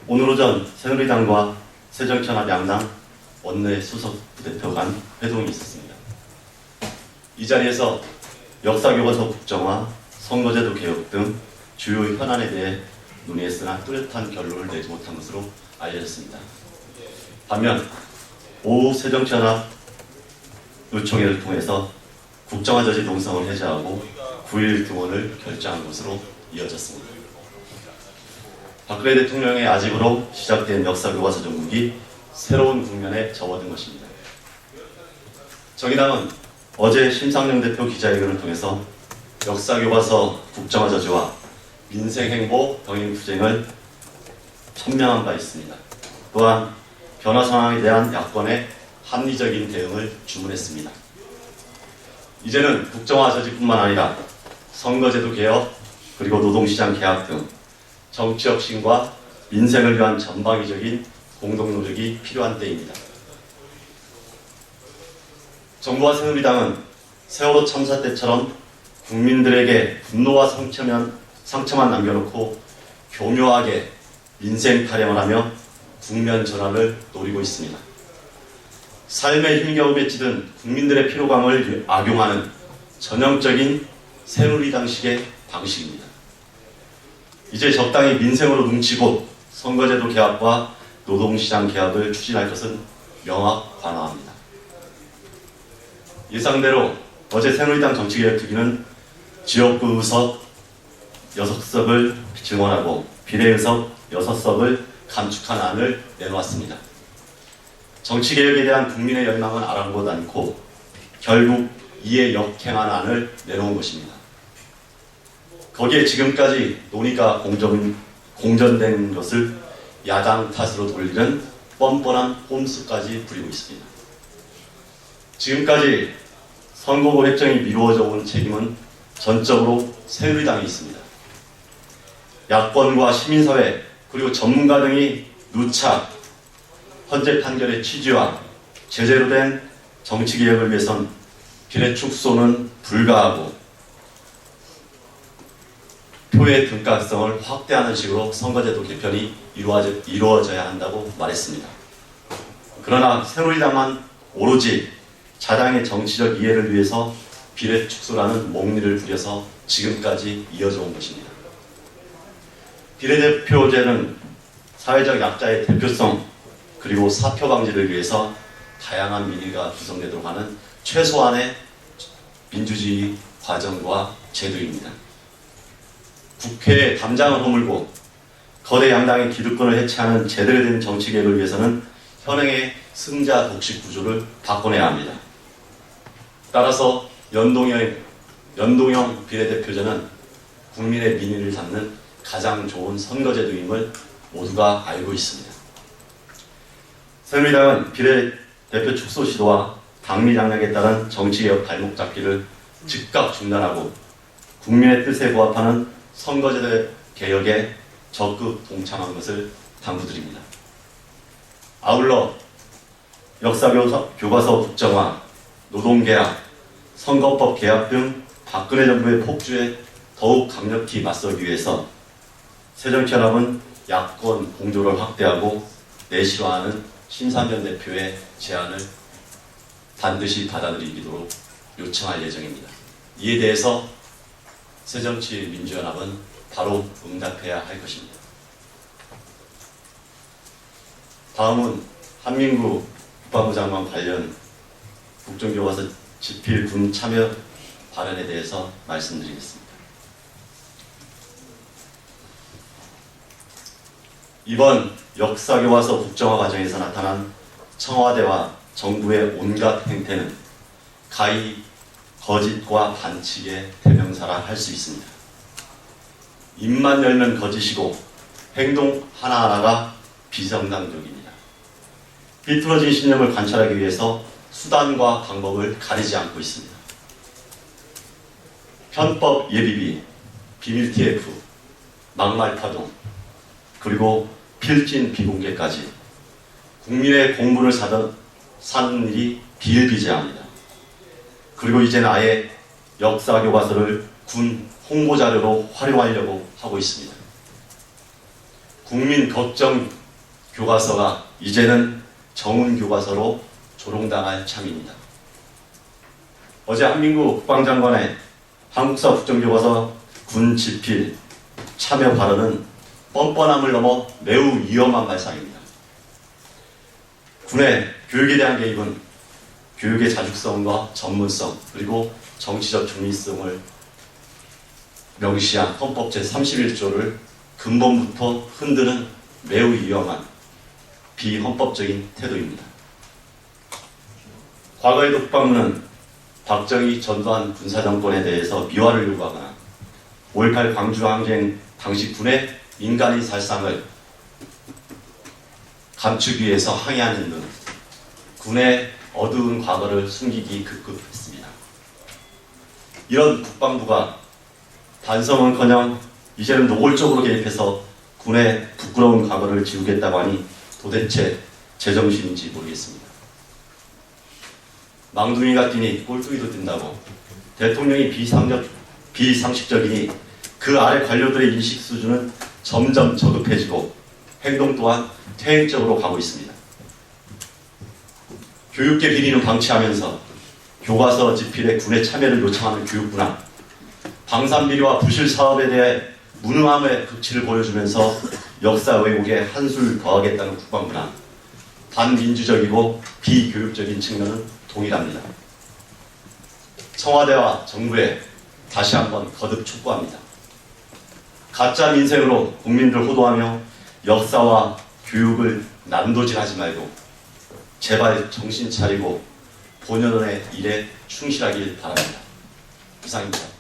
오늘 오전 새누리당과 새정치연합 양당 원내 수석 부대표 간 회동이 있었습니다. 이 자리에서 역사교과서 국정화, 선거제도 개혁 등 주요 현안에 대해 논의했으나 뚜렷한 결론을 내지 못한 것으로 알려졌습니다. 반면 오후 새정치연합 의총회를 통해서 국정화 저지 농성을 해제하고 9.1 등원을 결정한 것으로 이어졌습니다. 박근혜 대통령의 아집으로 시작된 역사교과서 정국이 새로운 국면에 접어든 것입니다. 정의당은 어제 심상정 대표 기자회견을 통해서 역사교과서 국정화 저지와 민생행보 병행투쟁을 천명한 바 있습니다. 또한 변화 상황에 대한 야권의 합리적인 대응을 주문했습니다. 이제는 국정화 저지뿐만 아니라 선거제도 개혁 그리고 노동시장 개혁 등 정치 혁신과 민생을 위한 전방위적인 공동노력이 필요한 때입니다. 정부와 새누리당은 세월호 참사 때처럼 국민들에게 분노와 상처만 남겨놓고 교묘하게 민생 타령을 하며 국면 전환을 노리고 있습니다. 삶의 힘겨움에 찌든 국민들의 피로감을 악용하는 전형적인 새누리당식의 방식입니다. 이제 적당히 민생으로 뭉치고 선거제도 개혁과 노동시장 개혁을 추진할 것은 명확관화합니다. 예상대로 어제 새누리당 정치개혁특위는 지역구 의석 6석을 증원하고 비례의석 6석을 감축한 안을 내놓았습니다. 정치개혁에 대한 국민의 열망은 아랑곳 않고 결국 이에 역행한 안을 내놓은 것입니다. 거기에 지금까지 논의가 공전된 것을 야당 탓으로 돌리는 뻔뻔한 꼼수까지 부리고 있습니다. 지금까지 선거구 획정이 미루어져 온 책임은 전적으로 새누리당에 있습니다. 야권과 시민사회 그리고 전문가 등이 누차 헌재 판결의 취지와 제대로 된 정치개혁을 위해선 비례 축소는 불가하고 표의 등가성을 확대하는 식으로 선거제도 개편이 이루어져야 한다고 말했습니다. 그러나 새누리당만 오로지 자당의 정치적 이해를 위해서 비례 축소라는 몽리를 부려서 지금까지 이어져 온 것입니다. 비례대표제는 사회적 약자의 대표성 그리고 사표 방지를 위해서 다양한 민의가 구성되도록 하는 최소한의 민주주의 과정과 제도입니다. 국회에 담장을 허물고 거대 양당의 기득권을 해체하는 제대로 된 정치개혁을 위해서는 현행의 승자 독식 구조를 바꿔내야 합니다. 따라서 연동형 비례대표제는 국민의 민의를 담는 가장 좋은 선거제도임을 모두가 알고 있습니다. 새누리당은 비례대표 축소 시도와 당리 장략에 따른 정치개혁 발목 잡기를 즉각 중단하고 국민의 뜻에 부합하는 선거제도 개혁에 적극 동참한 것을 당부드립니다. 아울러 역사교과서 국정화, 노동개혁, 선거법 개혁 등 박근혜 정부의 폭주에 더욱 강력히 맞서기 위해서 새정치연합은 야권 공조를 확대하고 내실화하는 심상정 대표의 제안을 반드시 받아들이도록 요청할 예정입니다. 이에 대해서 새정치민주연합은 바로 응답해야 할 것입니다. 다음은 한민구 국방부 장관 관련 국정교과서 집필 군 참여 발언에 대해서 말씀드리겠습니다. 이번 역사교과서 국정화 과정에서 나타난 청와대와 정부의 온갖 행태는 가히 거짓과 반칙의 대명사라 할 수 있습니다. 입만 열면 거짓이고 행동 하나하나가 비정당적입니다. 비틀어진 신념을 관찰하기 위해서 수단과 방법을 가리지 않고 있습니다. 편법 예비비, 비밀 TF, 막말 파동, 그리고 필진 비공개까지 국민의 공분을 사는 일이 비일비재합니다. 그리고 이제는 아예 역사교과서를 군 홍보자료로 활용하려고 하고 있습니다. 국민 걱정 교과서가 이제는 정운 교과서로 조롱당할 참입니다. 어제 한민구 국방장관의 한국사 국정교과서 군 집필 참여 발언은 뻔뻔함을 넘어 매우 위험한 발상입니다. 군의 교육에 대한 개입은 교육의 자주성과 전문성 그리고 정치적 중립성을 명시한 헌법 제31조를 근본부터 흔드는 매우 위험한 비헌법적인 태도입니다. 과거에도 국방부는 박정희 전두환 군사정권에 대해서 미화를 요구하거나 5.18 광주항쟁 당시 군의 민간인 살상을 감추기 위해서 항의하는 등 군의 어두운 과거를 숨기기 급급했습니다. 이런 국방부가 반성은커녕 이제는 노골적으로 개입해서 군의 부끄러운 과거를 지우겠다고 하니 도대체 제정신인지 모르겠습니다. 망둥이가 뛰니 꼴뚜기도 뛴다고 대통령이 비상식적이니 그 아래 관료들의 인식 수준은 점점 저급해지고 행동 또한 퇴행적으로 가고 있습니다. 교육계 비리는 방치하면서 교과서 집필에 군의 참여를 요청하는 교육부나 방산비리와 부실 사업에 대해 무능함의 극치를 보여주면서 역사 왜곡에 한술 더하겠다는 국방부나 반민주적이고 비교육적인 측면은 동일합니다. 청와대와 정부에 다시 한번 거듭 촉구합니다. 가짜 민생으로 국민들 호도하며 역사와 교육을 난도질하지 말고 제발 정신 차리고 본연의 일에 충실하길 바랍니다. 이상입니다.